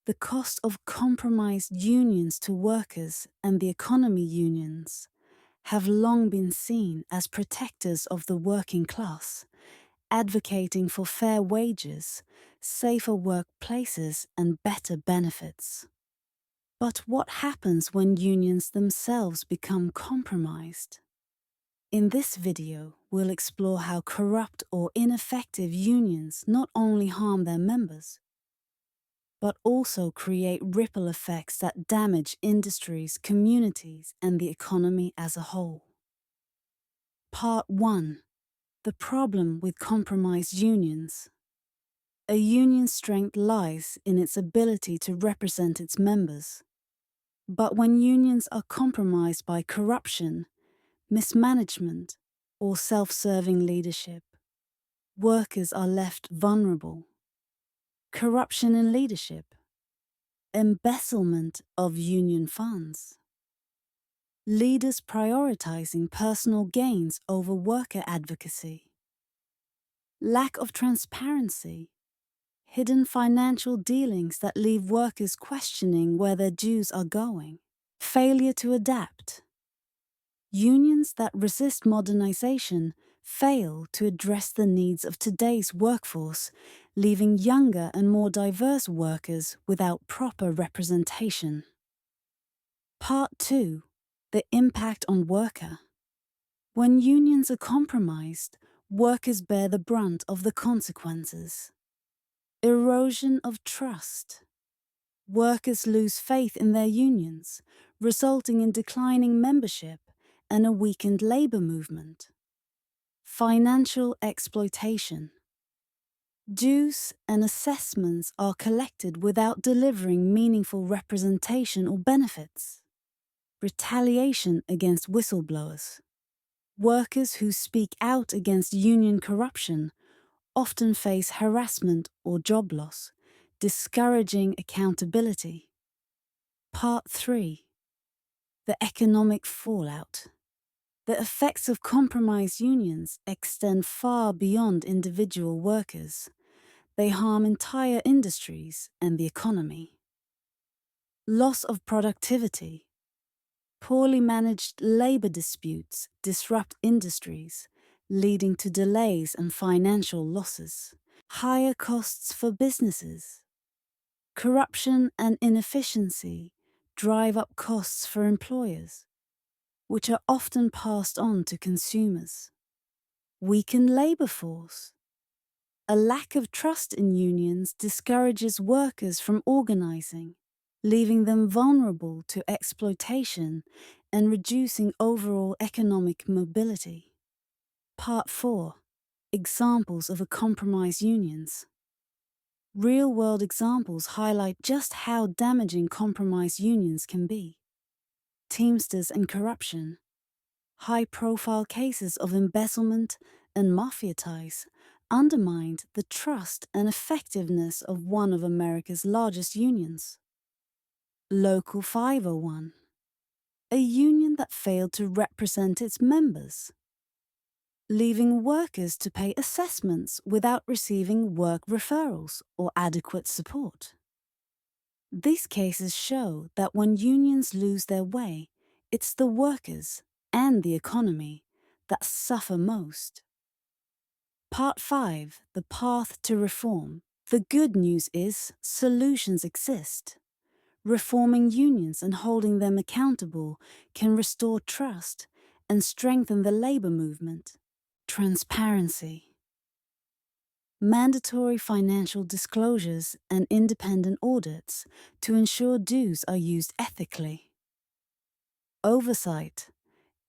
The cost of compromised unions to workers and the economy unions have long been seen as protectors of the working class, advocating for fair wages, safer workplaces, and better benefits. But what happens when unions themselves become compromised? In this video, we'll explore how corrupt or ineffective unions not only harm their members, but also create ripple effects that damage industries, communities, and the economy as a whole. Part 1. The problem with compromised unions. A union's strength lies in its ability to represent its members. But when unions are compromised by corruption, mismanagement, or self-serving leadership, workers are left vulnerable. Corruption in leadership, embezzlement of union funds, leaders prioritizing personal gains over worker advocacy, lack of transparency, hidden financial dealings that leave workers questioning where their dues are going, failure to adapt. Unions that resist modernization fail to address the needs of today's workforce, leaving younger and more diverse workers without proper representation. Part 2. The impact on worker. When unions are compromised, workers bear the brunt of the consequences. Erosion of trust. Workers lose faith in their unions, resulting in declining membership and a weakened labor movement. Financial exploitation. Dues and assessments are collected without delivering meaningful representation or benefits. Retaliation against whistleblowers. Workers who speak out against union corruption often face harassment or job loss, discouraging accountability. Part 3. The economic fallout. The effects of compromised unions extend far beyond individual workers. They harm entire industries and the economy. Loss of productivity. Poorly managed labor disputes disrupt industries, leading to delays and financial losses. Higher costs for businesses. Corruption and inefficiency drive up costs for employers, which are often passed on to consumers. Weakened labor force. A lack of trust in unions discourages workers from organizing, leaving them vulnerable to exploitation and reducing overall economic mobility. Part 4. Examples of a compromised unions. Real-world examples highlight just how damaging compromised unions can be. Teamsters and corruption. High-profile cases of embezzlement and mafia ties undermined the trust and effectiveness of one of America's largest unions. Local 501. A union that failed to represent its members, leaving workers to pay assessments without receiving work referrals or adequate support. These cases show that when unions lose their way, it's the workers and the economy that suffer most. Part 5. The path to reform. The good news is solutions exist. Reforming unions and holding them accountable can restore trust and strengthen the labor movement. Transparency. Mandatory financial disclosures and independent audits to ensure dues are used ethically. Oversight.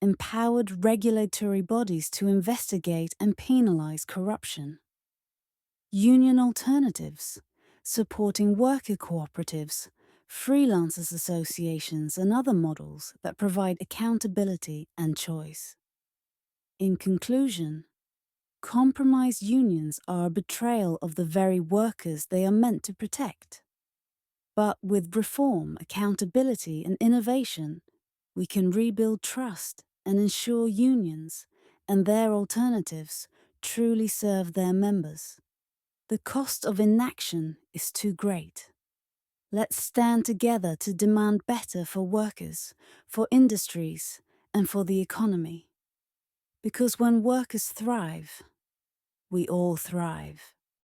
Empowered regulatory bodies to investigate and penalize corruption. Union alternatives. Supporting worker cooperatives, freelancers associations, and other models that provide accountability and choice. In conclusion, compromised unions are a betrayal of the very workers they are meant to protect. But with reform, accountability, and innovation, we can rebuild trust and ensure unions and their alternatives truly serve their members. The cost of inaction is too great. Let's stand together to demand better for workers, for industries, and for the economy. Because when workers thrive, we all thrive.